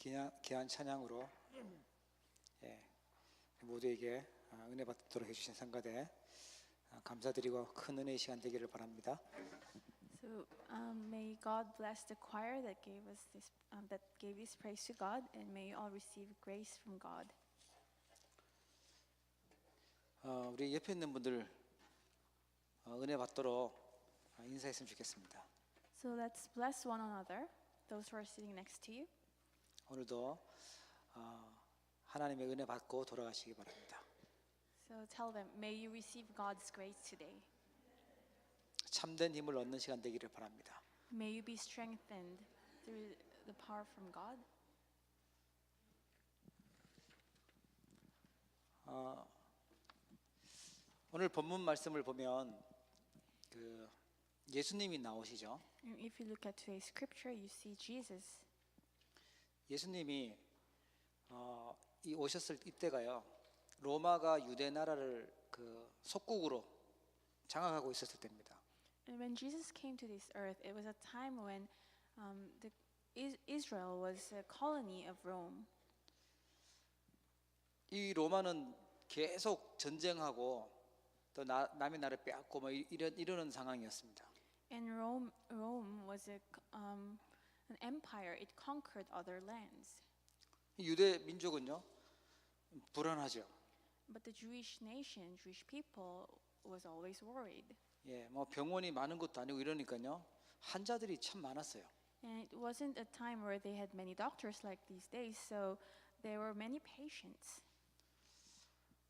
귀한 찬양으로 모두에게 은혜 받도록 해주신 성가대 감사드리고 큰 은혜의 시간 되기를 바랍니다. So may God bless the choir that gave us this, that gave this praise to God, and may you all receive grace from God. 우리 옆에 있는 분들 은혜 받도록 인사했으면 좋겠습니다. So let's bless one another, those who are sitting next to you. 오늘도 하나님의 은혜 받고 돌아가시기 바랍니다. So tell them, may you receive God's grace today. 참된 힘을 얻는 시간 되기를 바랍니다. May you be strengthened through the power from God. 오늘 본문 말씀을 보면 예수님이 나오시죠. And if you look at today's scripture, you see Jesus. 예수님이 이 오셨을 이때가요, 로마가 유대 나라를 속국으로 장악하고 있었을 때입니다. And when Jesus came to this earth, it was a time when Israel was a colony of Rome. 이 로마는 계속 전쟁하고 또 남의 나라를 빼앗고 뭐 이러는 상황이었습니다. And Rome was an empire. It conquered other lands. 유대 민족은요 불안하죠. But the Jewish nation, Jewish people, was always worried. 뭐 병원이 많은 것도 아니고 이러니까요 환자들이 참 많았어요. And it wasn't a time where they had many doctors like these days, so there were many patients.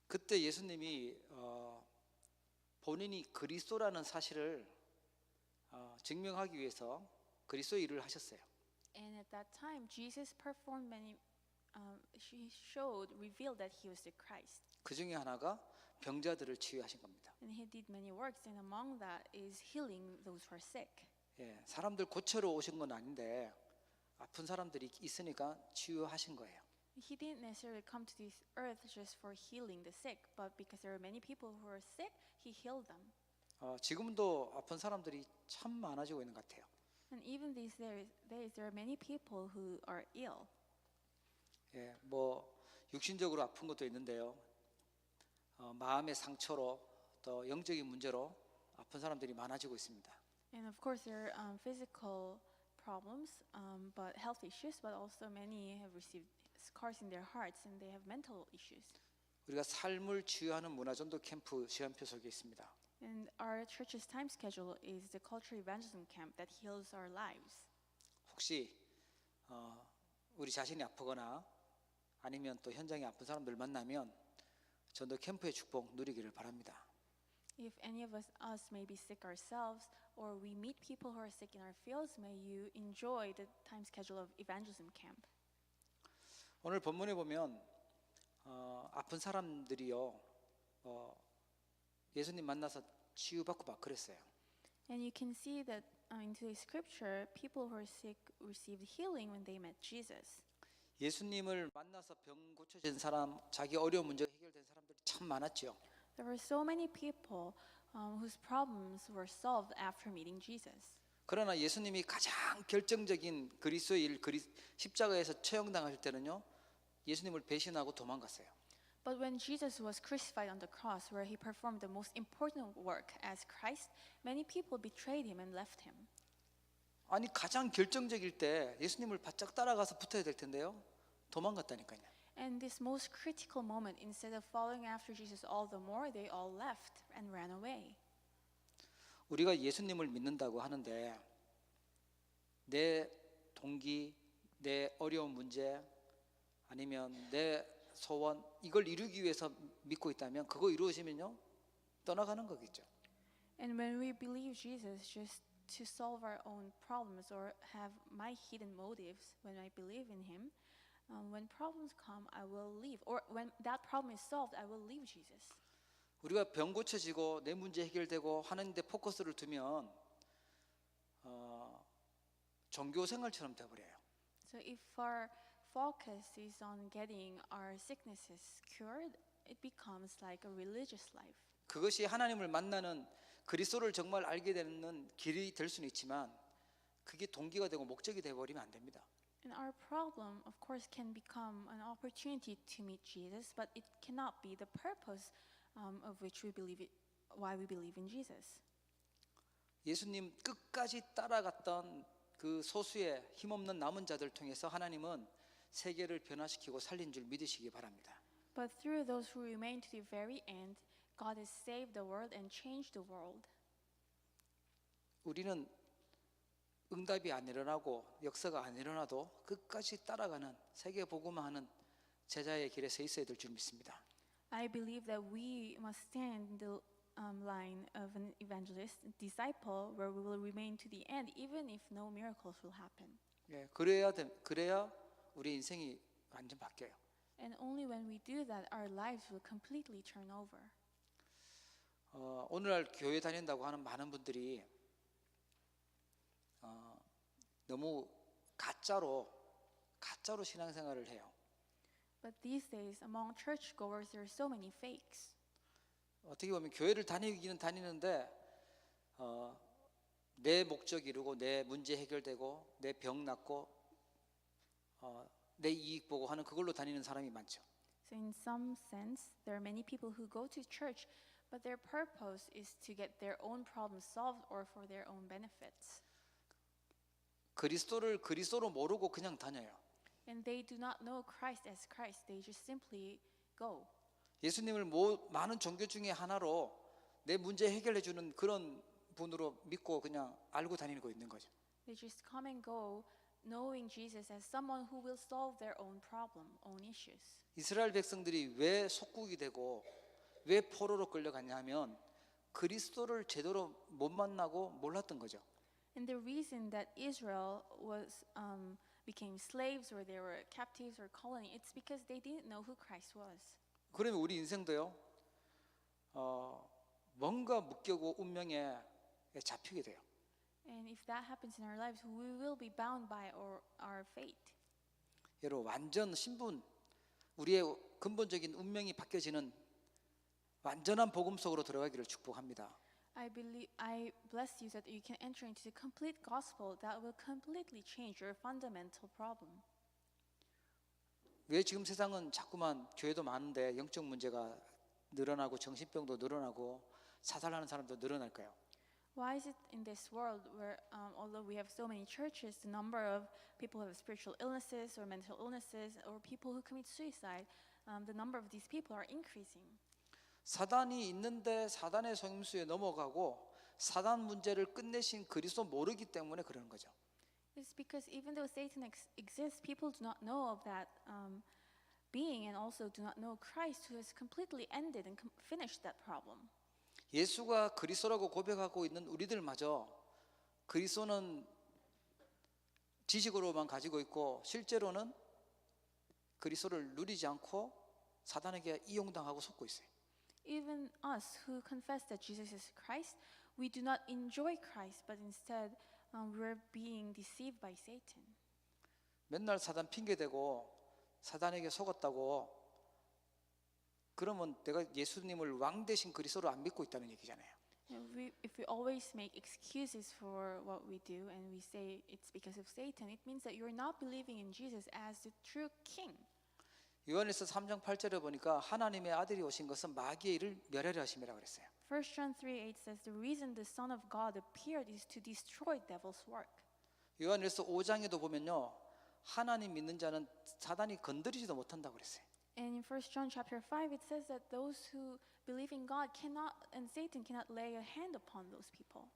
그때 예수님이 본인이 그리스도라는 사실을 증명하기 위해서 그리스도 일을 하셨어요. And at that time, Jesus performed many. He revealed that he was the Christ. 그 중에 하나가 병자들을 치유하신 겁니다. And he did many works, and among that is healing those who are sick. 사람들 고쳐러 오신 건 아닌데 아픈 사람들이 있으니까 치유하신 거예요. He didn't necessarily come to this earth just for healing the sick, but because there were many people who were sick, he healed them. 지금도 아픈 사람들이 참 많아지고 있는 것 같아요. And even these days, there are many people who are ill. 뭐 육신적으로 아픈 것도 있는데요. 마음의 상처로 또 영적인 문제로 아픈 사람들이 많아지고 있습니다. And of course, there are physical problems, but health issues. But also, many have received scars in their hearts, and they have mental issues. 우리가 삶을 치유하는 문화전도 캠프 시간표 속에 있습니다. And our church's time schedule is the cultural evangelism camp that heals our lives. 혹시 우리 자신이 아프거나 아니면 또 현장에 아픈 사람들 만나면 전도 캠프의 축복 누리기를 바랍니다. If any of us may be sick ourselves, or we meet people who are sick in our fields, may you enjoy the time schedule of evangelism camp. 오늘 본문에 보면 아픈 사람들이요 예수님 만나서 치유받고 막 그랬어요. And you can see that in today's scripture, people who are sick received healing when they met Jesus. 예수님을 만나서 병 고쳐진 사람, 자기 어려운 문제가 해결된 사람들이 참 많았죠. There were so many people whose problems were solved after meeting Jesus. 그러나 예수님이 가장 결정적인 그리스도의 일, 십자가에서 처형당하실 때는요 예수님을 배신하고 도망갔어요. But when Jesus was crucified on the cross, where he performed the most important work as Christ, many people betrayed him and left him. 아니 가장 결정적일 때 예수님을 바짝 따라가서 붙어야 될 텐데요 도망갔다니까요. And this most critical moment, instead of following after Jesus all the more, they all left and ran away. 우리가 예수님을 믿는다고 하는데 내 동기, 내 어려운 문제 아니면 내 소원 이걸 이루기 위해서 믿고 있다면 그거 이루어지면요 떠나가는 거겠죠. And when we believe Jesus just to solve our own problems or have my hidden motives, when I believe in him, when problems come, I will leave. Or when that problem is solved, I will leave Jesus. 우리가 병 고쳐지고 내 문제 해결되고 하는데 포커스를 두면 종교 생활처럼 돼버려요. So if our focus is on getting our sicknesses cured, it becomes like a religious life. 그것이 하나님을 만나는 그리스도를 정말 알게 되는 길이 될 수는 있지만 그게 동기가 되고 목적이 되어 버리면 안 됩니다. And our problem, of course, can become an opportunity to meet Jesus, but it cannot be the purpose of which we believe it, why we believe in Jesus. 예수님 끝까지 따라갔던 그 소수의 힘없는 남은 자들 통해서 하나님은 세계를 변화시키고 살린 줄 믿으시기 바랍니다. But through those who remain to the very end, God has saved the world and changed the world. 우리는 응답이 안 일어나고 역사가 안 일어나도 끝까지 따라가는 세계 복음화하는 제자의 길에 서 있어야 될 줄 믿습니다. I believe that we must stand in the line of an evangelist, disciple, where we will remain to the end, even if no miracles will happen. 예, 그래야 우리 인생이 완전 바뀌어요. And only when we do that, our lives will completely turn over. 오늘날 교회 다닌다고 하는 많은 분들이 너무 가짜로 신앙생활을 해요. But these days, among churchgoers, there are so many fakes. 어떻게 보면 교회를 다니기는 다니는데 내 목적 이루고 내 문제 해결되고 내 병 낫고 내 이익 보고 하는 그걸로 다니는 사람이 많죠. So in some sense, there are many people who go to church, but their purpose is to get their own problems solved or for their own benefits. 그리스도를 그리스도로 모르고 그냥 다녀요. And they do not know Christ as Christ. They just simply go. 예수님을 많은 종교 중에 하나로 내 문제 해결해 주는 그런 분으로 믿고 그냥 알고 다니고 있는 거죠. They just come and go, knowing Jesus as someone who will solve their own problem, own issues. 이스라엘 백성들이 왜 속국이 되고 왜 포로로 끌려갔냐면 그리스도를 제대로 못 만나고 몰랐던 거죠. And the reason that Israel became slaves or they were captives or colony, it's because they didn't know who Christ was. 그러면 우리 인생도요. 뭔가 묶이고 운명에 잡히게 돼요. And if that happens in our lives, we will be bound by our fate. 여러분 완전 신분, 우리의 근본적인 운명이 바뀌어지는 완전한 복음 속으로 들어가기를 축복합니다. I bless you that you can enter into the complete gospel that will completely change your fundamental problem. 왜 지금 세상은 자꾸만 교회도 많은데 영적 문제가 늘어나고 정신병도 늘어나고 자살하는 사람도 늘어날까요? Why is it in this world where, although we have so many churches, the number of people who have spiritual illnesses or mental illnesses or people who commit suicide, the number of these people are increasing? 사단이 있는데 사단의 속임수에 넘어가고 사단 문제를 끝내신 그리스도 모르기 때문에 그러는 거죠. It's because even though Satan exists, people do not know of that being and also do not know Christ who has completely ended and finished that problem. 예수가 그리스도라고 고백하고 있는 우리들마저 그리스도는 지식으로만 가지고 있고 실제로는 그리스도를 누리지 않고 사단에게 이용당하고 속고 있어요. Even us who confess that Jesus is Christ, we do not enjoy Christ, but instead we're being deceived by Satan. 맨날 사단 핑계대고 사단에게 속았다고 그러면 내가 예수님을 왕 대신 그리스도를 안 믿고 있다는 얘기잖아요. If we always make excuses for what we do and we say it's because of Satan, it means that you're not believing in Jesus as the true king. 요한일서 3장 8절에 보니까 하나님의 아들이 오신 것은 마귀의 일을 멸하려 하심이라고 그랬어요. 1 John 3:8 says the reason the Son of God appeared is to destroy devil's work. 요한일서 5장에도 보면요. 하나님 믿는 자는 사단이 건드리지도 못한다고 그랬어요. And in 1 John chapter 5 it says that those who believe in God cannot and Satan cannot lay a hand upon those people.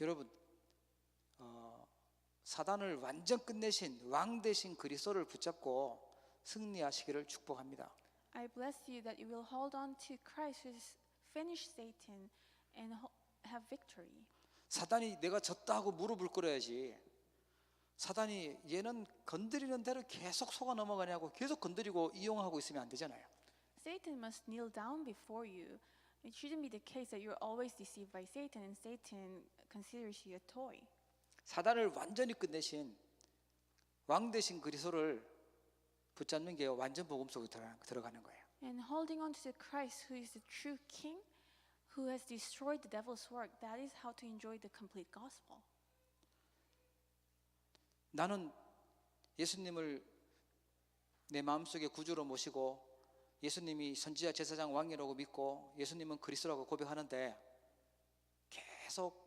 여러분 사단을 완전 끝내신 왕 대신 그리스도를 붙잡고 승리하시기를 축복합니다. I bless you that you will hold on to Christ who has finished Satan and have victory. 사단이 내가 졌다 하고 무릎을 꿇어야지. 사단이 얘는 건드리는 대로 계속 속아 넘어가냐고 계속 건드리고 이용하고 있으면 안 되잖아요. Satan must kneel down before you. It shouldn't be the case that you're always deceived by Satan and Satan considers you a toy. 사단을 완전히 끝내신 왕 대신 그리스도를 붙잡는 게 완전 복음 속에 들어가는 거예요. And holding on to the Christ who is the true king who has destroyed the devil's work, that is how to enjoy the complete gospel. 나는 예수님을 내 마음속에 구주로 모시고 예수님이 선지자 제사장 왕이라고 믿고 예수님은 그리스도라고 고백하는데 계속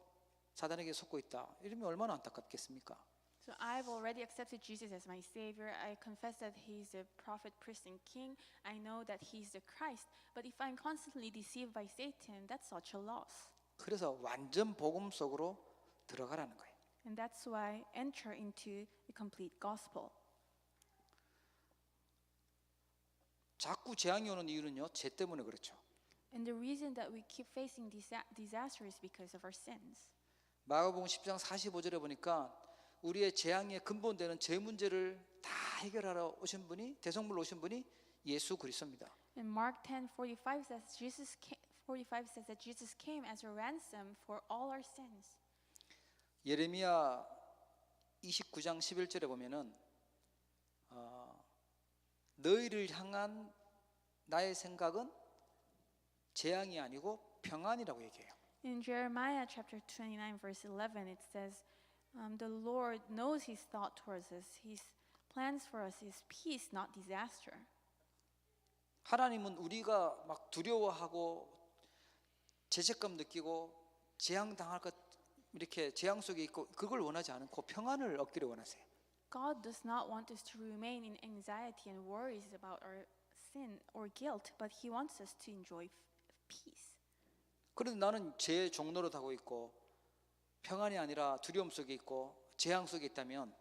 사단에게 속고 있다. 이러면 얼마나 안타깝겠습니까? So I've already accepted Jesus as my Savior. I confess that He's the prophet, priest, and king. I know that He's the Christ. But if I'm constantly deceived by Satan, that's such a loss. 그래서 완전 복음 속으로 들어가라는 거예요. And that's why enter into the complete gospel. 자꾸 재앙이 오는 이유는요, 죄 때문에 그렇죠. And the reason that we keep facing disaster is because of our sins. 마가복음 10장 45절에 보니까 우리의 재앙의 근본되는 죄 문제를 다 해결하러 오신 분이 대성물로 오신 분이 예수 그리스도입니다. And Mark 10:45 says that Jesus came as a ransom for all our sins. 예레미야 29장 11절에 보면은 너희를 향한 나의 생각은 재앙이 아니고 평안이라고 얘기해요. In Jeremiah chapter 29 verse 11 it says the Lord knows his thought towards us. His plans for us is peace, not disaster. 하나님은 우리가 막 두려워하고 죄책감 느끼고 재앙 당할 것 이렇게 재앙 속에 있고 그걸 원하지 않고 평안을 얻기를 원하세요. God does not want us to remain in anxiety and worries about our sin or guilt, but he wants us to enjoy peace. 그런데 나는 죄의 종로로 타고 있고 평안이 아니라 두려움 속에 있고 재앙 속에 있다면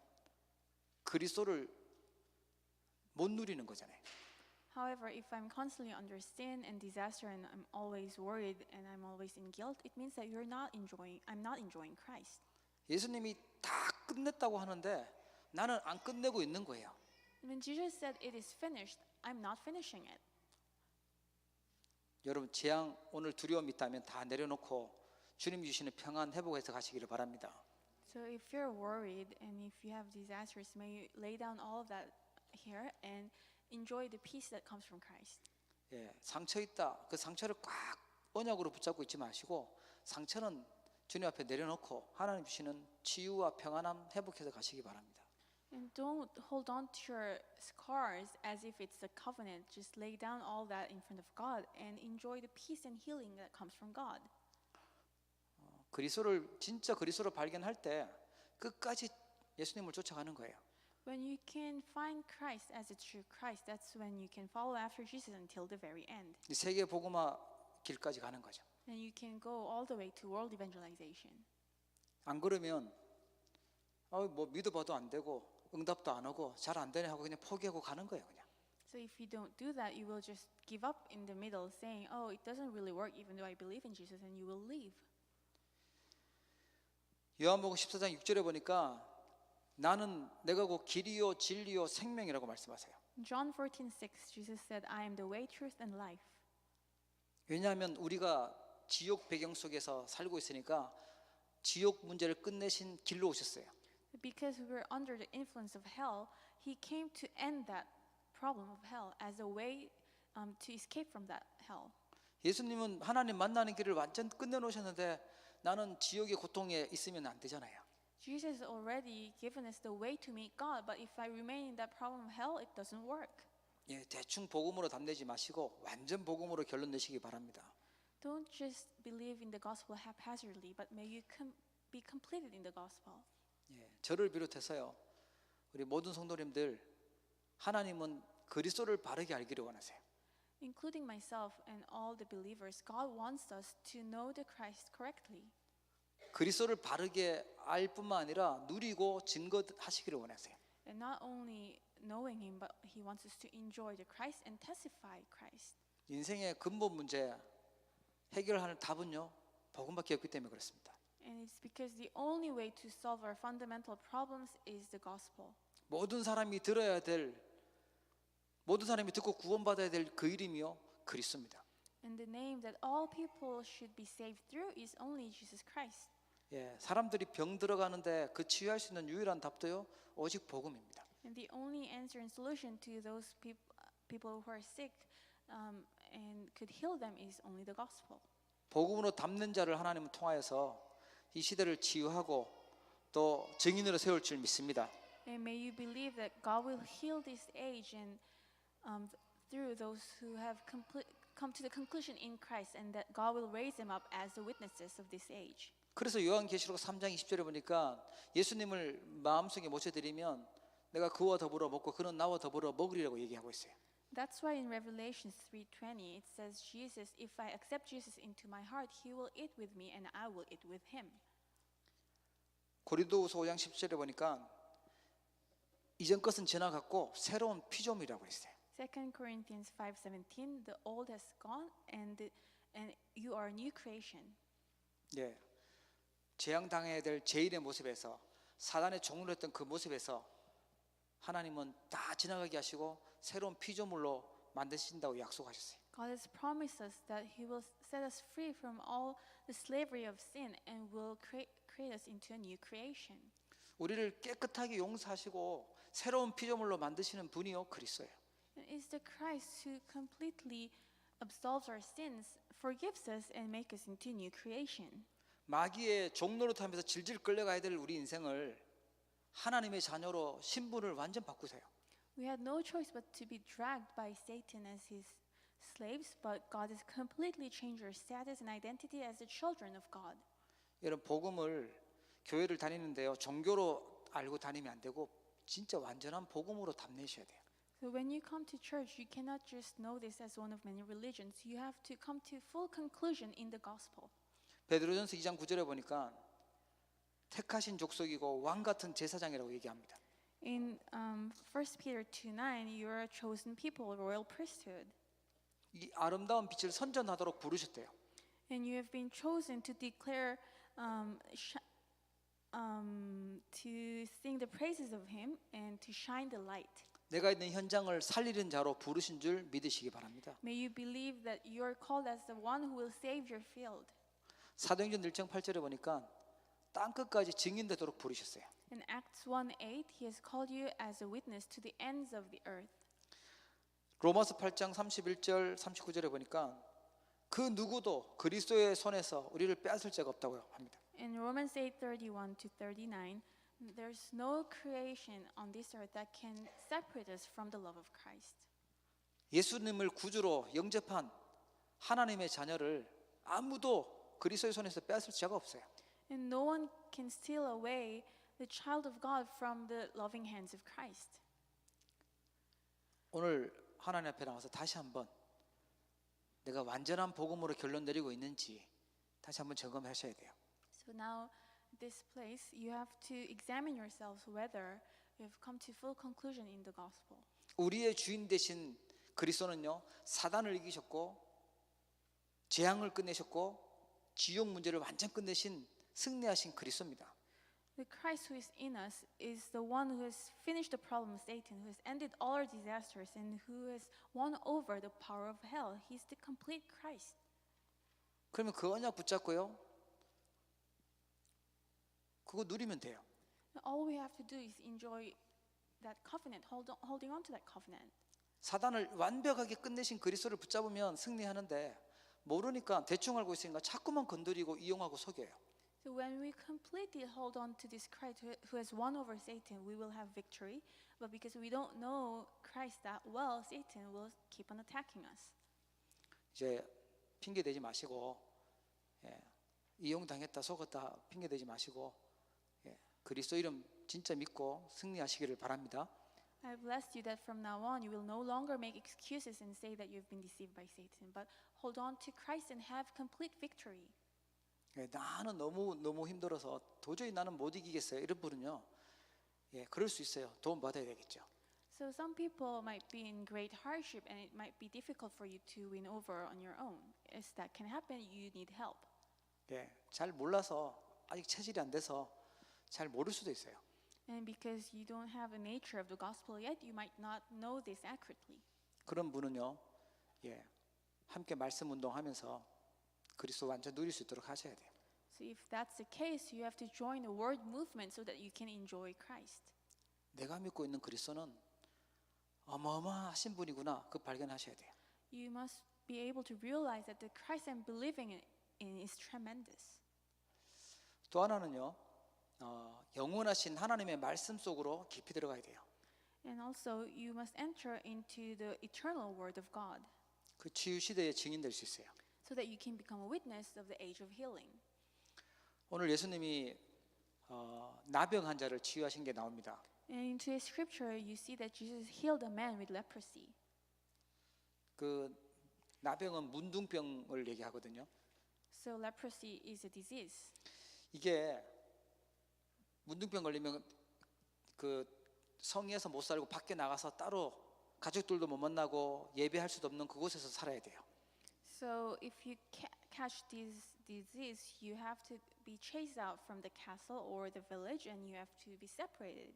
그리스도를 못 누리는 거잖아요. However, if I'm constantly under sin and disaster and I'm always worried and I'm always in guilt, it means that I'm not enjoying Christ. 예수님이 다 끝냈다고 하는데 나는 안 끝내고 있는 거예요. When Jesus said it is finished, I'm not finishing it. 여러분 재앙 오늘 두려움 있다면 다 내려놓고 주님 주시는 평안 회복해서 가시기를 바랍니다. So if you're worried and if you have disasters, may you lay down all of that here and enjoy the peace that comes from Christ. 예, 상처 있다. 그 상처를 꽉 언약으로 붙잡고 있지 마시고 상처는 주님 앞에 내려놓고 하나님 주시는 치유와 평안함 회복해서 가시기 바랍니다. And don't hold on to your scars as if it's a covenant. Just lay down all that in front of God and enjoy the peace and healing that comes from God. 그리스도를 진짜 그리스도로 발견할 때 끝까지 예수님을 쫓아가는 거예요. When you can find Christ as a true Christ, that's when you can follow after Jesus until the very end. 이 세계 복음화 길까지 가는 거죠. And you can go all the way to world evangelization. 안 그러면 뭐 믿어봐도 안 되고 응답도 안 오고 잘 안 되네 하고 그냥 포기하고 가는 거예요, 그냥. So if you don't do that, you will just give up in the middle, saying, "Oh, it doesn't really work, even though I believe in Jesus," and you will leave. 요한복음 14장 6절에 보니까 나는 내가 곧 길이요 진리요 생명이라고 말씀하세요. John 14:6, Jesus said, "I am the way, truth, and life." 왜냐하면 우리가 지옥 배경 속에서 살고 있으니까 지옥 문제를 끝내신 길로 오셨어요. Because we were under the influence of hell, he came to end that problem of hell as a way to escape from that hell. 예수님은 하나님 만나는 길을 완전 끝내놓으셨는데 나는 지옥의 고통에 있으면 안 되잖아요. Jesus has already given us the way to meet God, but if I remain in that problem of hell, it doesn't work. 예, 대충 복음으로 답내지 마시고 완전 복음으로 결론 내시기 바랍니다. Don't just believe in the gospel haphazardly, but may you be completed in the gospel. 예, 저를 비롯해서요, 우리 모든 성도님들 하나님은 그리스도를 바르게 알기를 원하세요. Including myself and all the believers, God wants us to know the Christ correctly. 그리스도를 바르게 알 뿐만 아니라 누리고 증거하시기를 원하세요. And not only knowing Him, but He wants us to enjoy the Christ and testify Christ. 인생의 근본 문제 해결하는 답은요, 복음밖에 없기 때문에 그렇습니다. And it's because the only way to solve our fundamental problems is the gospel. 모든 사람이 들어야 될, 모든 사람이 듣고 구원받아야 될 그 이름이요, 그리스도입니다. And the name that all people should be saved through is only Jesus Christ. 예, 사람들이 병 들어가는데 그 치유할 수 있는 유일한 답도요, 오직 복음입니다. And the only answer and solution to those people who are sick and could heal them is only the gospel. 복음으로 담는 자를 하나님은 통하여서 이 시대를 치유하고 또 증인으로 세울 줄 믿습니다. And may you believe that God will heal this age and through those who have come to the conclusion in Christ, and that God will raise them up as the witnesses of this age. 그래서 요한계시록 3장 20절에 보니까 예수님을 마음속에 모셔드리면 내가 그와 더불어 먹고 그는 나와 더불어 먹으리라고 얘기하고 있어요. That's why in Revelation 3:20 it says, Jesus, if I accept Jesus into my heart, he will eat with me and I will eat with him. 고린도후서 5장 10절에 보니까 이전 것은 지나갔고 새로운 피조물이라고 했어요. 2 Corinthians 5:17, the old has gone and you are a new creation. 예, 재앙당해야 될 죄인의 모습에서 사단의 종으로 했던 그 모습에서 하나님은 다 지나가게 하시고 새로운 피조물로 만드신다고 약속하셨어요. God has promised us that he will set us free from all the slavery of sin and will create us into a new creation. 우리를 깨끗하게 용서하시고 새로운 피조물로 만드시는 분이요 그리스도예요. It is the Christ who completely absolves our sins, forgives us and makes us into new creation. 마귀의 종노릇하면서 질질 끌려가야 될 우리 인생을 하나님의 자녀로 신분을 완전 바꾸세요. We had no choice but to be dragged by Satan as his slaves, but God has completely changed our status and identity as the children of God. 여러분 복음을 교회를 다니는데요 종교로 알고 다니면 안 되고 진짜 완전한 복음으로 답내셔야 돼요. So when you come to church, you cannot just know this as one of many religions. You have to come to full conclusion in the gospel. 베드로전서 2장 9절에 보니까 택하신 족속이고 왕 같은 제사장이라고 얘기합니다. In 1 Peter 2:9, you are a chosen people, a royal priesthood. 이 아름다운 빛을 선전하도록 부르셨대요. And you have been chosen to declare, to sing the praises of Him and to shine the light. 내가 있는 현장을 살리는 자로 부르신 줄 믿으시기 바랍니다. May you believe that you are called as the one who will save your field. 사도행전 1장 8절에 보니까 땅 끝까지 증인되도록 부르셨어요. In Acts 1:8, He has called you as a witness to the ends of the earth. 로마서 8장 31절 39절에 보니까 그 누구도 그리스도의 손에서 우리를 빼앗을 자가 없다고 합니다. In Romans 8:31 to 39, there's no creation on this earth that can separate us from the love of Christ. 예수님을 구주로 영접한 하나님의 자녀를 아무도 그리스도의 손에서 빼앗을 자가 없어요. And no one can steal away the child of God from the loving hands of Christ. 오늘 하나님 앞에 나와서 다시 한번 내가 완전한 복음으로 결론 내리고 있는지 다시 한번 점검하셔야 돼요. So now, at this place, you have to examine yourselves whether you have come to full conclusion in the gospel. 우리의 주인 되신 그리스도는요 사단을 이기셨고 재앙을 끝내셨고 지옥 문제를 완전 끝내신 승리하신 그리스도입니다. The Christ who is in us is the one who has finished the problem of Satan, who has ended all our disasters, and who has won over the power of hell. He's the complete Christ. 그러면 그 언약 붙잡고요 그거 누리면 돼요. All we have to do is enjoy that covenant, holding on to that covenant. 사단을 완벽하게 끝내신 그리스도를 붙잡으면 승리하는데 모르니까 대충 알고 있으니까 자꾸만 건드리고 이용하고 속여요. So when we completely hold on to this Christ who has won over Satan, we will have victory. But because we don't know Christ that well, Satan will keep on attacking us. 이제 핑계 대지 마시고 이용당했다 속았다 핑계 대지 마시고 그리스도 이름 진짜 믿고 승리하시기를 바랍니다. I bless you that from now on you will no longer make excuses and say that you've been deceived by Satan, but hold on to Christ and have complete victory. 나는 너무 힘들어서 도저히 나는 못 이기겠어요. 이런 분은요, 그럴 수 있어요. 도움 받아야 되겠죠. So some people might be in great hardship and it might be difficult for you to win over on your own. As that can happen, you need help. 잘 몰라서 아직 체질이 안 돼서 잘 모를 수도 있어요. And because you don't have a nature of the gospel yet, you might not know this accurately. 그런 분은요, 함께 말씀 운동하면서 그리스도 완전 누릴 수 있도록 하셔야 돼요. So if that's the case, you have to join the word movement so that you can enjoy Christ. 내가 믿고 있는 그리스도는 어마어마하신 분이구나. 그 발견하셔야 돼요. You must be able to realize that the Christ I'm believing in is tremendous. 또 하나는요, 영원하신 하나님의 말씀 속으로 깊이 들어가야 돼요. And also, you must enter into the eternal Word of God 그 치유 시대의 증인 될 수 있어요. so that you can become a witness of the age of healing. 오늘 예수님이 나병 환자를 치유하신 게 나옵니다. And in today's scripture, you see that Jesus healed a man with leprosy. 그 나병은 문둥병을 얘기하거든요. So leprosy is a disease. 이게 문둥병 걸리면 그 성에서 못 살고 밖에 나가서 따로 가족들도 못 만나고 예배할 수도 없는 그곳에서 살아야 돼요. So if you catch this disease, you have to be chased out from the castle or the village, and you have to be separated.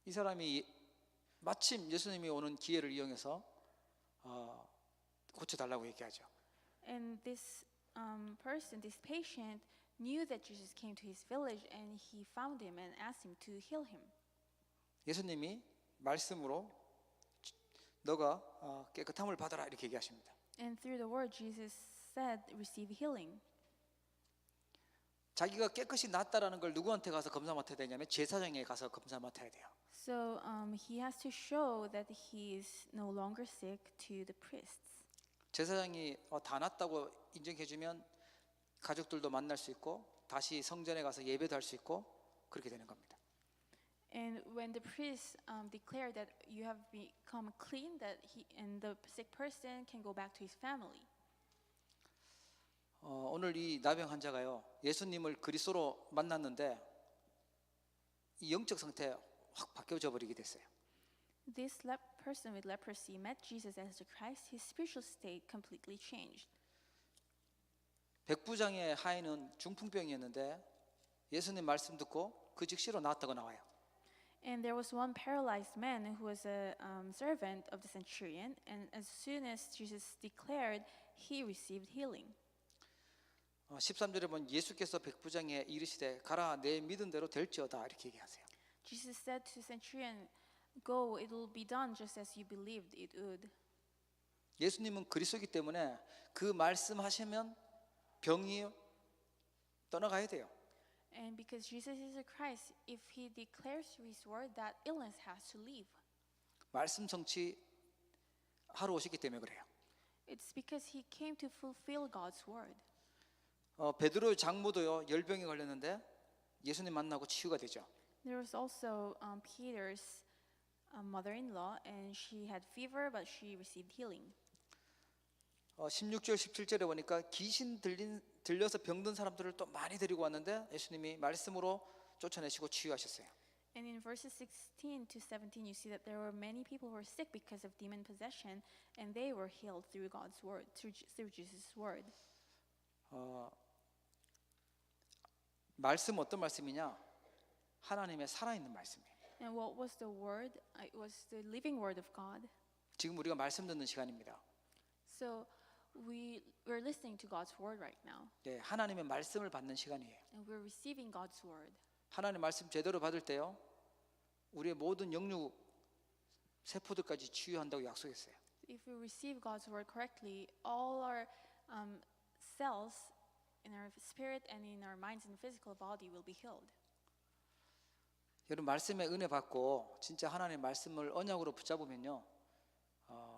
이 사람이 마침 예수님이 오는 기회를 이용해서 고쳐달라고 얘기하죠. And this person, this patient, knew that Jesus came to his village, and he found him and asked him to heal him. 예수님이 말씀으로 너가 깨끗함을 받아라 이렇게 얘기하십니다. And through the word, Jesus said, "Receive healing." 자기가 깨끗이 낫다라는 걸 누구한테 가서 검사 맡아야 되냐면 제사장에 가서 검사 맡아야 돼요. So he has to show that he is no longer sick to the priests. 제사장이 다 낫다고 인정해주면 가족들도 만날 수 있고 다시 성전에 가서 예배도 할 수 있고 그렇게 되는 겁니다. And when the priests declare that you have become clean, that he and the sick person can go back to his family. 오늘 이 나병 환자가요 예수님을 그리스도로 만났는데 이 영적 상태 확 바뀌어져 버리게 됐어요. This person with leprosy met Jesus as the Christ. His spiritual state completely changed. 백부장의 하인은 중풍병이었는데 예수님 말씀 듣고 그 즉시로 나았다고 나와요. And there was one paralyzed man who was a servant of the centurion, and as soon as Jesus declared, he received healing. 13절에 보면 예수께서 백부장에 이르시되 가라 내 믿은 대로 될지어다 이렇게 얘기하세요. Jesus said to the centurion, "Go, it will be done just as you believed it would." 예수님은 그리스도이기 때문에 그 말씀하시면 병이 떠나가야 돼요. And because Jesus is the Christ, if he declares his word, that illness has to leave. 말씀 성취 하러 오셨기 때문에 그래요. It's because he came to fulfill God's word. 베드로의 장모도요 열병에 걸렸는데 예수님 만나고 치유가 되죠. There was also Peter's mother-in-law, and she had fever, but she received healing. 16절 17절에 보니까 귀신 들려서 병든 사람들을 또 많이 데리고 왔는데 예수님이 말씀으로 쫓아내시고 치유하셨어요. And in verses 16 to 17, you see that there were many people who were sick because of demon possession, and they were healed through God's word, through Jesus' word. 말씀 어떤 말씀이냐? 하나님의 살아있는 말씀이에요. And what was the word? It was the living word of God. 지금 우리가 말씀 듣는 시간입니다. So we're listening to God's word right now, 네, 하나님의 말씀을 받는 시간이에요. and we're receiving God's word. 하나님 말씀 제대로 받을 때요, 우리의 모든 영육 세포들까지 치유한다고 약속했어요. If we receive God's word correctly, all our cells in our spirit and in our minds and physical body will be healed. 여러분 말씀의 은혜 받고 진짜 하나님의 말씀을 언약으로 붙잡으면요,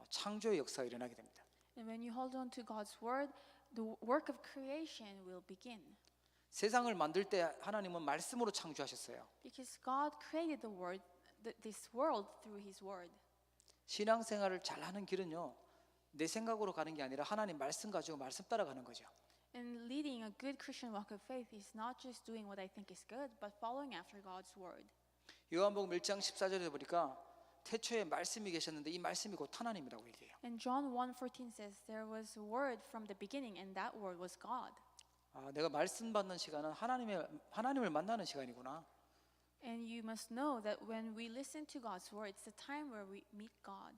창조의 역사가 일어나게 됩니다. And when you hold on to God's word, the work of creation will begin. 세상을 만들 때 하나님은 말씀으로 창조하셨어요. Because God created the world, this world through His word. 신앙생활을 잘하는 길은요, 내 생각으로 가는 게 아니라 하나님 말씀 가지고 말씀 따라가는 거죠. And leading a good Christian walk of faith is not just doing what I think is good, but following after God's word. 요한복음 1장 14절에 보니까 태초에 말씀이 계셨는데 이 말씀이 곧 하나님이라고 얘기해요. And John 1:14 says there was a word from the beginning, and that word was God. 내가 말씀 받는 시간은 하나님을 만나는 시간이구나. And you must know that when we listen to God's word, it's the time where we meet God.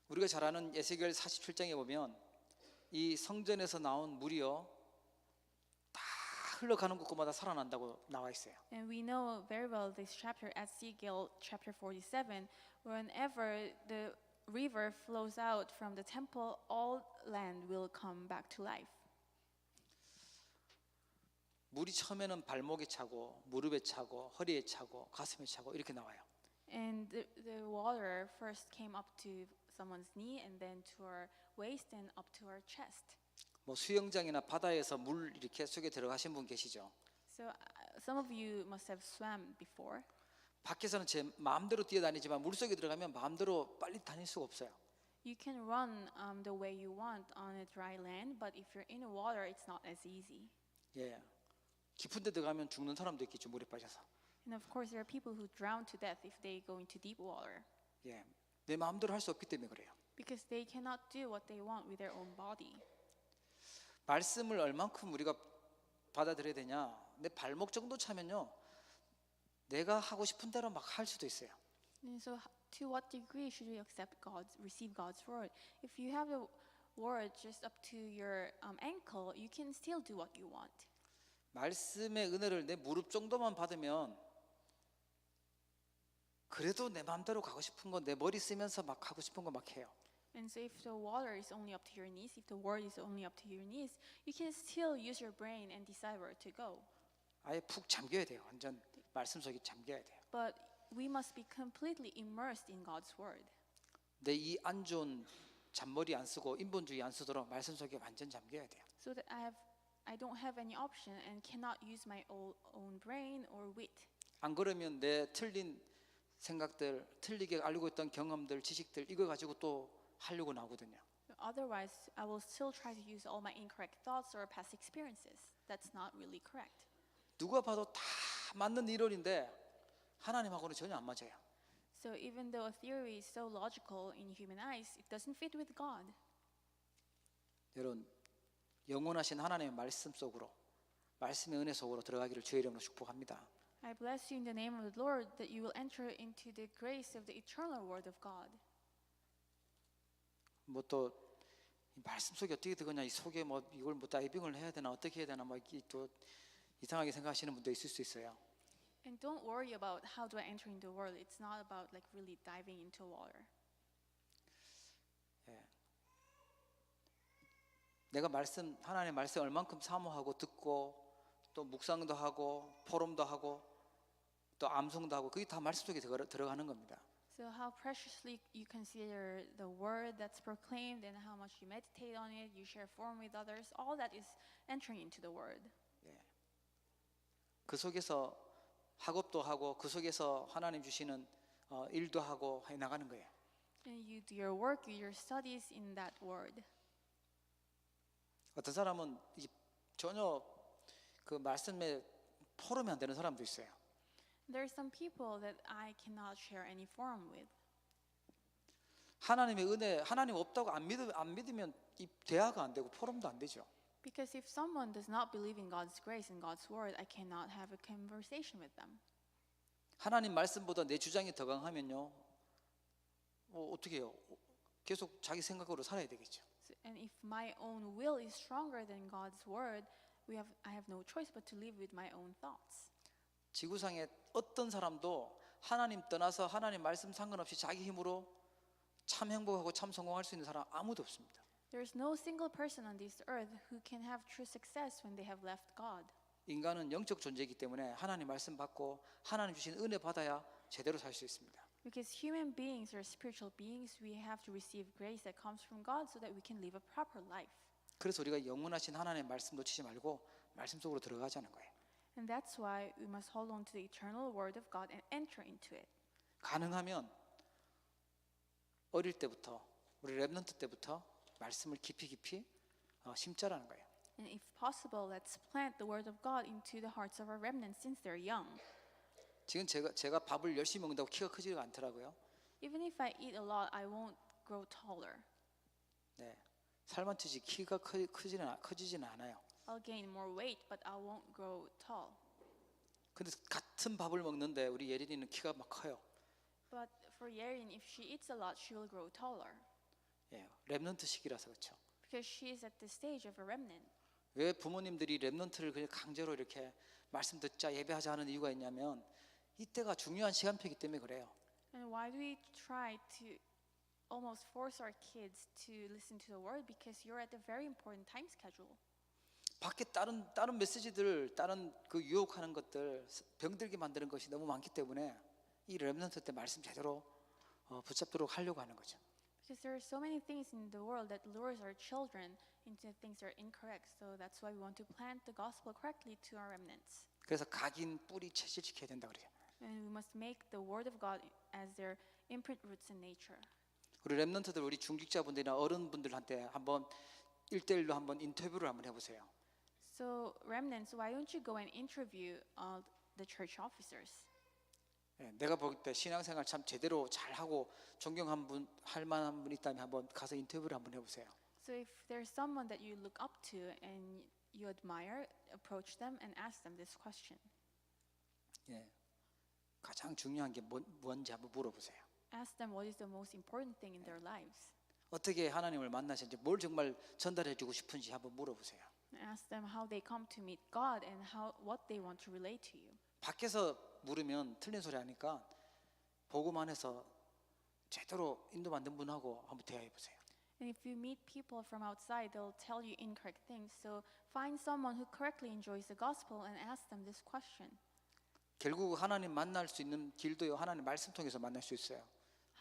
우리가 잘 아는 에스겔 47장에 보면 이 성전에서 나온 물이요, 다 흘러가는 곳마다 살아난다고 나와 있어요. And we know very well this chapter at Ezekiel chapter 47, whenever the river flows out from the temple, all land will come back to life. 물이 처음에는 발목에 차고 무릎에 차고 허리에 차고 가슴에 차고 이렇게 나와요. And the water first came up to someone's knee and then to our waist and up to our chest. 뭐 수영장이나 바다에서 물 이렇게 속에 들어가신 분 계시죠? So some of you must have swam before. 밖에서는 제 마음대로 뛰어다니지만 물속에 들어가면 마음대로 빨리 다닐 수가 없어요. You can run the way you want on a dry land, but if you're in the water, it's not as easy. 예, 깊은 데 들어가면 죽는 사람도 있겠죠, 물에 빠져서. And of course, there are people who drown to death if they go into deep water 예, 내 마음대로 할 수 없기 때문에 그래요. because they cannot do what they want with their own body. 말씀을 얼만큼 우리가 받아들여야 되냐? 내 발목 정도 차면요, 내가 하고 싶은 대로 막 할 수도 있어요. And so, to what degree should we receive God's word? If you have the word just up to your ankle, you can still do what you want. 말씀의 은혜를 내 무릎 정도만 받으면 그래도 내 마음대로 가고 싶은 거 내 머리 쓰면서 막 하고 싶은 거 막 해요. And so, if the water is only up to your knees, if the word is only up to your knees, you can still use your brain and decide where to go. 아예 푹 잠겨야 돼요. 완전 말씀 속에 잠겨야 돼요. But we must be completely immersed in God's word. 내 이 안 좋은 잔머리 안 쓰고 인본주의 안 쓰도록 말씀 속에 완전 잠겨야 돼요. So that I don't have any option and cannot use my own brain or wit. 안 그러면 내 틀린 생각들, 틀리게 알고 있던 경험들, 지식들 이거 가지고 또 하려고 나오거든요. Otherwise, I will still try to use all my incorrect thoughts or past experiences. That's not really correct. 누가 봐도 다 맞는 이론인데 하나님하고는 전혀 안 맞아요. So even though a theory is so logical in human eyes, it doesn't fit with God. 여러분, 영원하신 하나님의 말씀 속으로, 말씀의 은혜 속으로 들어가기를 주의 이름으로 축복합니다. I bless you in the name of the Lord that you will enter into the grace of the eternal word of God. 뭐 또 말씀 속에 어떻게 들어가냐, 이 속에 뭐 이걸 뭐 다이빙을 해야 되나 어떻게 해야 되나 뭐 또 이상하게 생각하시는 분도 있을 수 있어요. And don't worry about how do I enter into the world. It's not about like really diving into water. 내가 하나님의 말씀 얼만큼 사모하고 듣고 또 묵상도 하고 포럼도 하고 또 암송도 하고 그게 다 말씀 속에 들어가는 겁니다. So how preciously you consider the word that's proclaimed and how much you meditate on it, you share form with others, all that is entering into the word. 그 속에서 학업도 하고 그 속에서 하나님 주시는 일도 하고 해 나가는 거예요. And you do your work, your studies in that word. 어떤 사람은 전혀 그 말씀에 포럼이 안 되는 사람도 있어요. There are some people that I cannot share any forum with. 하나님의 은혜, 하나님 없다고 안 믿으면 이 대화가 안 되고 포럼도 안 되죠. Because if someone does not believe in God's grace and God's word, I cannot have a conversation with them. 하나님 말씀보다 내 주장이 더 강하면요, 어떻게 해요? 계속 자기 생각으로 살아야 되겠죠. And if my own will is stronger than God's word, I have no choice but to live with my own thoughts. 지구상에 어떤 사람도 하나님 떠나서 하나님 말씀 상관없이 자기 힘으로 참 행복하고 참 성공할 수 있는 사람 아무도 없습니다. There is no single person on this earth who can have true success when they have left God. 인간은 영적 존재이기 때문에 하나님 말씀 받고 하나님 주신 은혜 받아야 제대로 살 수 있습니다. Because human beings are spiritual beings, we have to receive grace that comes from God so that we can live a proper life. 그래서 우리가 영원하신 하나님의 말씀 놓치지 말고 말씀 속으로 들어가자는 거예요. And that's why we must hold on to the eternal word of God and enter into it. 가능하면 어릴 때부터 우리 랩넌트 때부터 말씀을 깊이 심자라는 거예요. And if possible, let's plant the word of God into the hearts of our remnants since they're young. 지금 제가 밥을 열심히 먹는다고 키가 크지가 않더라고요. Even if I eat a lot, I won't grow taller. 네, 살만 찌지 키가 커지지는 않아요. I'll gain more weight, but I won't grow tall. 근데 같은 밥을 먹는데 우리 예린이는 키가 막 커요. But for Yerin, if she eats a lot, she will grow taller. 예, 랩넌트 시기라서 그렇죠. Because she is at the stage of a remnant. 왜 부모님들이 랩넌트를 그냥 강제로 이렇게 말씀 듣자 예배하자 하는 이유가 있냐면 이때가 중요한 시간표이기 때문에 그래요. And why do we try to almost force our kids to listen to the word? Because you're at a very important time schedule. 밖에 다른 메시지들, 다른 그 유혹하는 것들, 병들게 만드는 것이 너무 많기 때문에 이 렘넌트 때 말씀 제대로 붙잡도록 하려고 하는 거죠. Because there are so many things in the world that lures our children into things that are incorrect. So that's why we want to plant the gospel correctly to our remnants. 그래서 각인 뿌리 체질시켜야 된다 그래요. And we must make the word of God as their imprint roots in nature. 우리 렘넌트들, 우리 중직자분들이나 어른분들한테 한번 1대1로 한번 인터뷰를 한번 해보세요. So remnants, why don't you go and interview the church officers? 예, 내가 볼 때 신앙생활 참 제대로 잘하고 존경한 분, 할 만한 분 있다면 한번 가서 인터뷰를 한번 해보세요. So if there's someone that you look up to and you admire, approach them and ask them this question. 예, 가장 중요한 게 뭔지 한번 물어보세요. Ask them what is the most important thing in their lives. 어떻게 하나님을 만나셨는지, 뭘 정말 전달해주고 싶은지 한번 물어보세요. Ask them how they come to meet God and what they want to relate to you. 밖에서 물으면 틀린 소리 하니까 복음 안에서 제대로 인도받는 분하고 한번 대화해 보세요. And if you meet people from outside, they'll tell you incorrect things. So find someone who correctly enjoys the gospel and ask them this question. 결국 하나님 만날 수 있는 길도요, 하나님 말씀 통해서 만날 수 있어요.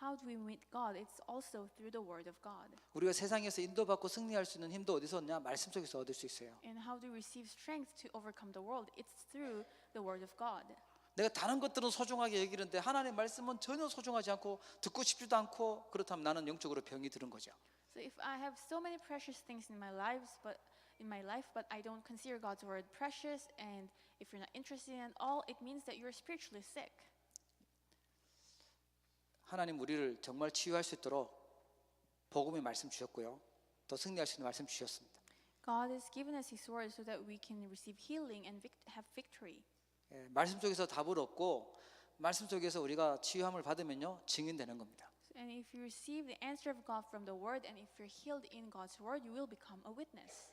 How do we meet God? It's also through the word of God. 우리가 세상에서 인도받고 승리할 수 있는 힘도 어디서 얻냐? 말씀 속에서 얻을 수 있어요. And how do we receive strength to overcome the world? It's through the word of God. 내가 다른 것들은 소중하게 여기는데 하나님의 말씀은 전혀 소중하지 않고 듣고 싶지도 않고, 그렇다면 나는 영적으로 병이 들은 거죠. So if I have so many precious things in my life, but I don't consider God's word precious, and if you're not interested in it all, it means that you're spiritually sick. 하나님 우리를 정말 치유할 수 있도록 복음의 말씀 주셨고요, 또 승리할 수 있는 말씀 주셨습니다. God has given us His word so that we can receive healing and have victory. 예, 말씀 속에서 답을 얻고 말씀 속에서 우리가 치유함을 받으면요, 증인되는 겁니다. And if you receive the answer of God from the word, and if you're healed in God's word, you will become a witness.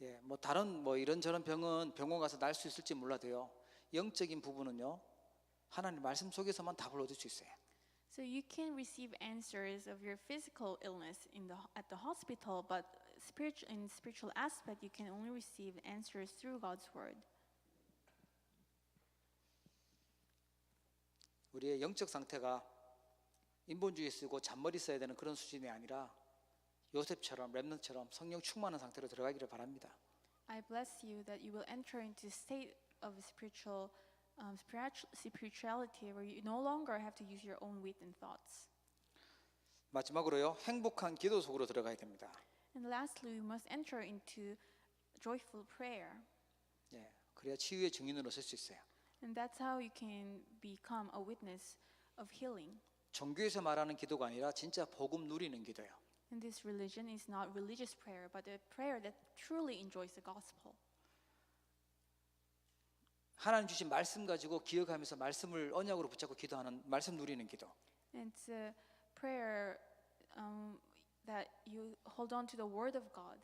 예, 뭐 다른 뭐 이런저런 병은 병원 가서 날 수 있을지 몰라도요, 영적인 부분은요, 하나님 말씀 속에서만 답을 얻을 수 있어요. So you can receive answers of your physical illness at the hospital, but in spiritual aspect, you can only receive answers through God's word. 우리의 영적 상태가 인본주의 쓰고 잔머리 써야 되는 그런 수준이 아니라 요셉처럼 렘넌트처럼 성령 충만한 상태로 들어가기를 바랍니다. I bless you that you will enter into a state of spirituality where you no longer have to use your own wit and thoughts. 마지막으로요, 행복한 기도 속으로 들어가야 됩니다. And lastly, we must enter into joyful prayer. 예, 그래야 치유의 증인으로 설 수 있어요. And that's how you can become a witness of healing. 종교에서 말하는 기도가 아니라 진짜 복음 누리는 기도예요. And this religion is not religious prayer, but a prayer that truly enjoys the gospel. 하나님 주신 말씀 가지고 기억하면서 말씀을 언약으로 붙잡고 기도하는 말씀 누리는 기도. And it's a prayer that you hold on to the word of God.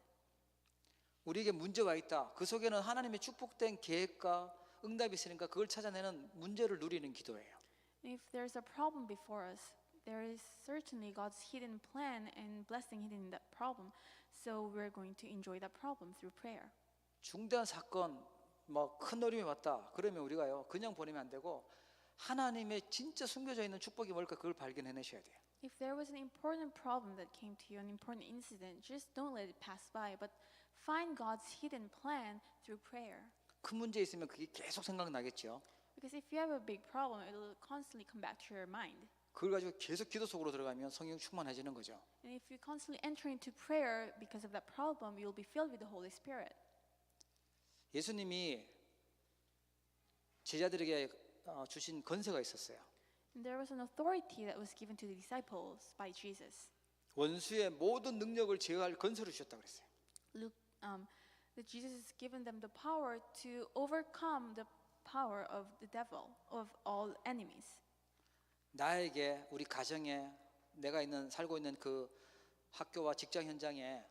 우리에게 문제가 있다. 그 속에는 하나님의 축복된 계획과 응답이 있으니까 그걸 찾아내는 문제를 누리는 기도예요. And if there's a problem before us, there is certainly God's hidden plan and blessing hidden in that problem. So we're going to enjoy that problem through prayer. 중대한 사건, 뭐 큰 어려움이 왔다. 그러면 우리가요, 그냥 보내면 안 되고 하나님의 진짜 숨겨져 있는 축복이 뭘까, 그걸 발견해내셔야 돼요. If there was an important problem that came to you, an important incident, just don't let it pass by, but find God's hidden plan through prayer. 큰 문제 있으면 그게 계속 생각나겠죠. Because if you have a big problem, it will constantly come back to your mind. 그걸 가지고 계속 기도 속으로 들어가면 성령 충만해지는 거죠. And if you constantly enter into prayer because of that problem, you'll be filled with the Holy Spirit. 예수님이 제자들에게 주신 권세가 있었어요. And there was an authority that was given to the disciples by Jesus. 원수의 모든 능력을 제어할 권세를 주셨다고 그랬어요. That Jesus has given them the power to overcome the power of the devil, of all enemies. 나에게, 우리 가정에, 내가 살고 있는 그 학교와 직장 현장에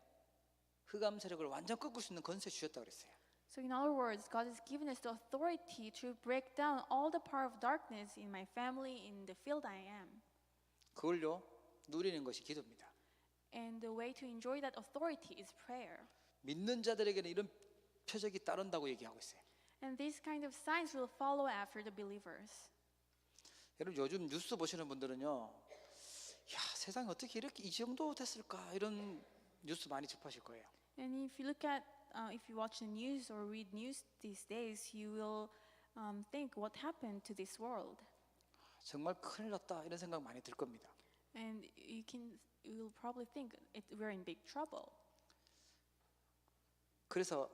흑암 세력을 완전 꺾을 수 있는 권세 주셨다고 그랬어요. So in other words, God has given us the authority to break down all the power of darkness in my family, in the field I am. 그걸요, 누리는 것이 기도입니다. And the way to enjoy that authority is prayer. 믿는 자들에게는 이런 표적이 따른다고 얘기하고 있어요. And these kind of signs will follow after the believers. 여러분 요즘 뉴스 보시는 분들은요, 야 세상이 어떻게 이렇게 이 정도 됐을까 이런 뉴스 많이 접하실 거예요. And if you look at, if you watch the news or read news these days, you will think, what happened to this world? 정말 큰일 났다 이런 생각 많이 들 겁니다. And you will probably think we're in big trouble. 그래서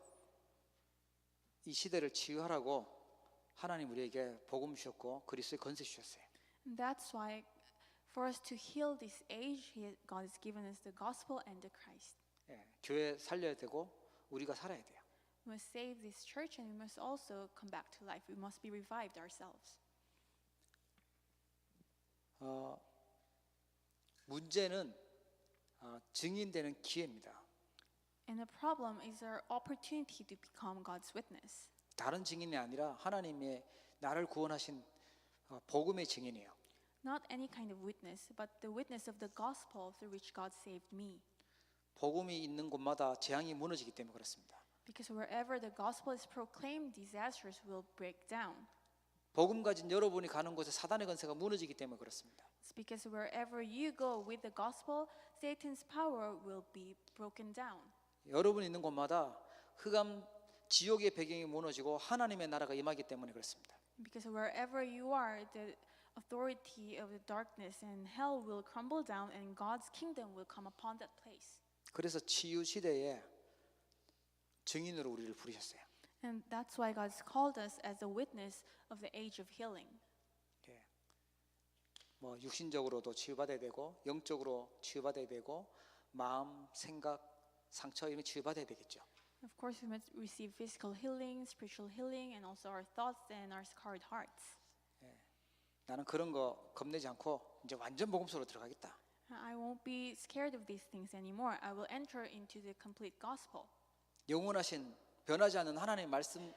이 시대를 치유하라고 하나님 우리에게 복음 주셨고 그리스도의 권세 주셨어요. And that's why, for us to heal this age, God has given us the gospel and the Christ. 예, 교회 살려야 되고 우리가 살아야 돼요. We must save this church, and we must also come back to life. We must be revived ourselves. 문제는 증인되는 기회입니다. And the problem is our opportunity to become God's witness. 다른 증인이 아니라 하나님의 나를 구원하신 복음의 증인이에요. Not any kind of witness, but the witness of the gospel through which God saved me. 복음이 있는 곳마다 재앙이 무너지기 때문에 그렇습니다. Because wherever the gospel is proclaimed, disasters will break down. 복음 가진 여러분이 가는 곳에 사단의 권세가 무너지기 때문에 그렇습니다. It's because wherever you go with the gospel, Satan's power will be broken down. 여러분이 있는 곳마다 흑암 지옥의 배경이 무너지고 하나님의 나라가 임하기 때문에 그렇습니다. Because wherever you are, the authority of the darkness and hell will crumble down, and God's kingdom will come upon that place. 그래서 치유 시대에 증인으로 우리를 부르셨어요. And that's why God's called us as a witness of the age of healing. 예. 뭐 육신적으로도 치유받아야 되고 영적으로 치유받아야 되고 마음, 생각, 상처 이런 치유받아야 되겠죠. Of course, we must receive physical healing, spiritual healing, and also our thoughts and our scarred hearts. 나는 그런 거 겁내지 않고 이제 완전 복음서로 들어가겠다. I won't be scared of these things anymore. I will enter into the complete gospel. 영원하신 변하지 않는 하나님의 말씀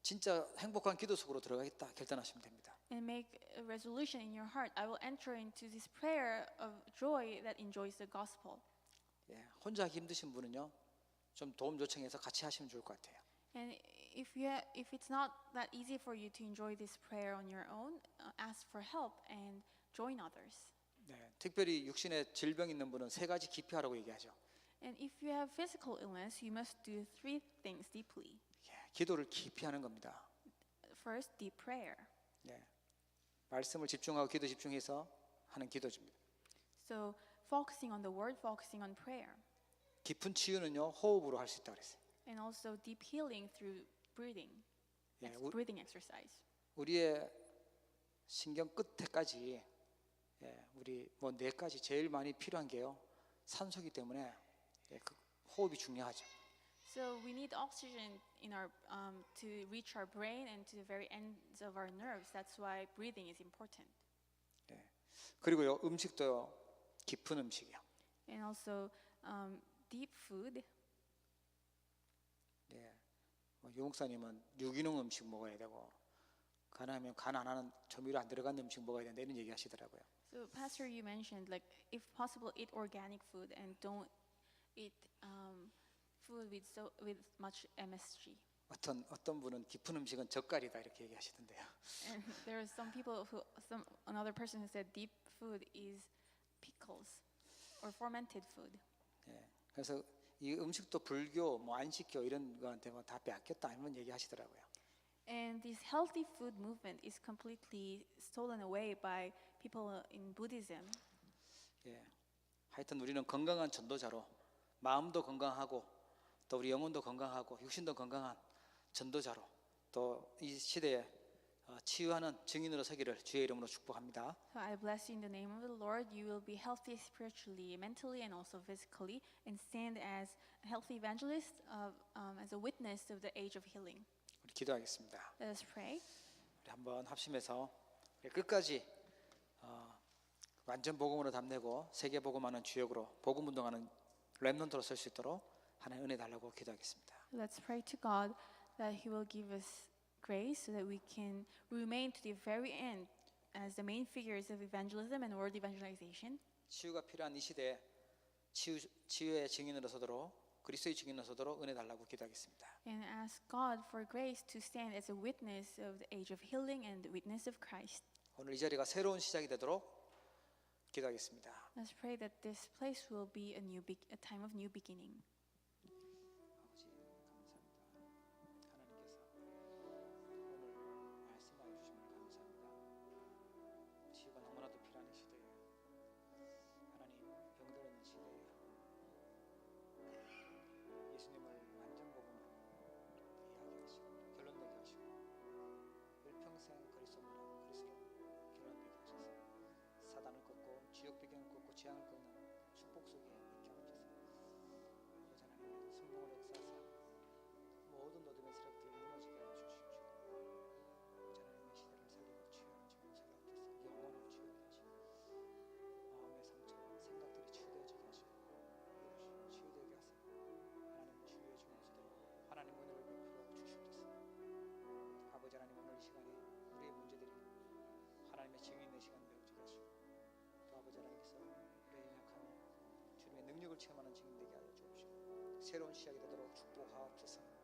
진짜 행복한 기도 속으로 들어가겠다 결단하시면 됩니다. And make a resolution in your heart. I will enter into this prayer of joy that enjoys the gospel. 예, 혼자 하기 힘드신 분은요 좀 도움 요청해서 같이 하시면 좋을 것 같아요. And if it's not that easy for you to enjoy this prayer on your own, ask for help and join others. 네, 특별히 육신에 질병 있는 분은 세 가지 깊이 하라고 얘기하죠. And if you have physical illness, you must do 3 things deeply. 예, 기도를 깊이 하는 겁니다. First, deep prayer. 예, 말씀을 집중하고 기도 집중해서 하는 기도입니다. So focusing on the word, focusing on prayer. 깊은 치유는요 호흡으로 할 수 있다고 그랬어요. And also deep healing through breathing. 예, Breathing exercise. 우리의 신경 끝에까지 우리 뭐 뇌까지 제일 많이 필요한 게요 산소기 때문에 그 호흡이 중요하죠. So we need oxygen in our to reach our brain and to the very ends of our nerves. That's why breathing is important. 그리고요 음식도요 깊은 음식이요. And also deep food. 뭐 유목사님은 유기농 음식 먹어야 되고 간하면 간 안 하는 조미료 안 들어간 음식 먹어야 된다 이런 얘기 하시더라고요. So Pastor, you mentioned like if possible eat organic food and don't eat food with much MSG. 어떤 분은 깊은 음식은 젓갈이다 이렇게 얘기하시던데요. And there are some people another person who said deep food is pickles or fermented food. 그래서 이 음식도 불교, 뭐 안식교 이런 거한테 뭐 다 빼앗겼다 이런 얘기하시더라고요. And this healthy food movement is completely stolen away by people in Buddhism. 하여튼 우리는 건강한 전도자로 마음도 건강하고 또 우리 영혼도 건강하고 육신도 건강한 전도자로 또 이 시대에 치유하는 증인으로 서기를 주의 이름으로 축복합니다. So I bless you in the name of the Lord. You will be healthy spiritually, mentally, and also physically, and stand as a healthy evangelist, as a witness of the age of healing. 우리 기도하겠습니다. Let us pray. 우리 한번 합심해서 우리 끝까지 완전 복음으로 담내고 세계 복음하는 주역으로 복음 운동하는 렘넌트로 설 수 있도록 하나님 은혜 달라고 기도하겠습니다. Let's pray to God that He will give us grace so that we can remain to the very end as the main figures of evangelism and world evangelization. 치유가 필요한 이 시대에 치유의 증인으로 서도록 그리스도의 증인으로 서도록 은혜 달라고 기도하겠습니다. And ask God for grace to stand as a witness of the age of healing and the witness of Christ. 오늘 이 자리가 새로운 시작이 되도록 기도하겠습니다. Let's pray that this place will be a time of new beginning. 아버지 감사합니다. 하나님께서 오늘 말씀하여 주심을 감사합니다. 치유가 너무나도 필요한 이 시대에 하나님 병들어 있는 시대에 예수님을 완전복음으로 이야기하시고 결론되게 하시고 일평생 그리스도로 결론되게 하셔서 사단을 꺾고 지옥 배경을 꺾고 재앙을 꺾는 축복 속에 있게 하옵소서. 아버지 하나님 성령을 역사하사 모든 어둠의 세력들이 무너지게 하여 주십시오. 아버지 하나님의 시대를 살리고 치유하는 주님 살라옵소서. 영혼을 치유하게 하시고 마음의 상처와 생각들이 치유되어지게 하시고 치유되게 하사 하나님 치유해 주옵소서. 하나님 은혜를 베풀어 주시옵소서. 아버지 하나님 오늘 이 시간에 우리의 문제들이 하나님의 증인의 시간 되어지게 하시고 또 아버지 하나님께서 우리의 연약함이 주님의 능력을 체험하는 증인 되게 하여 주옵시고 새로운 시작이 되도록 축복하옵소서.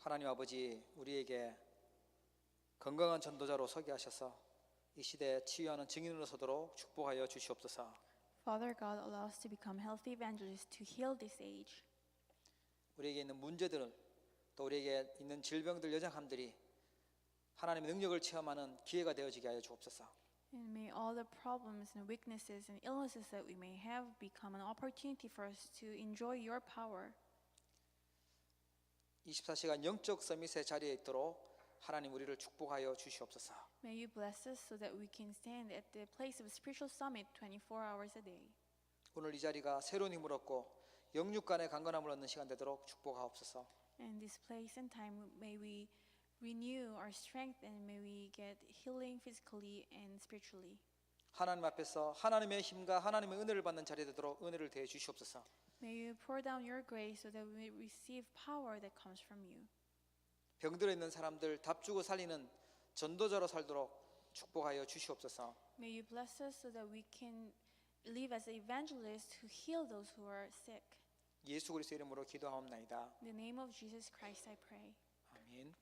하나님 아버지 우리에게 건강한 전도자로 서게 하셔서 이 시대에 치유하는 증인으로 서도록 축복하여 주시옵소서. Father God, allow us to become healthy evangelists to heal this age. 우리에게 있는 문제들 또 우리에게 있는 질병들 연약함들이 하나님의 능력을 체험하는 기회가 되어지게 하여 주옵소서. And may all the problems and weaknesses and illnesses that we may have become an opportunity for us to enjoy your power. 24시간 영적 서밋의 자리에 있도록 하나님 우리를 축복하여 주시옵소서. May you bless us so that we can stand at the place of spiritual summit 24 hours a day. 오늘 이 자리가 새로운 힘을 얻고 영육 간의 강건함을 얻는 시간 되도록 축복하옵소서. And this place and time, may we renew our strength and may we get healing physically and spiritually. 하나님 앞에서 하나님의 힘과 하나님의 은혜를 받는 자리 되도록 은혜를 대해 주시옵소서. May you pour down your grace so that we may receive power that comes from you. 병들어 있는 사람들 답주고 살리는 전도자로 살도록 축복하여 주시옵소서. May you bless us so that we can live as evangelists who heal those who are sick. 예수 그리스도 이름으로 기도하옵나이다. In the name of Jesus Christ I pray. 아멘.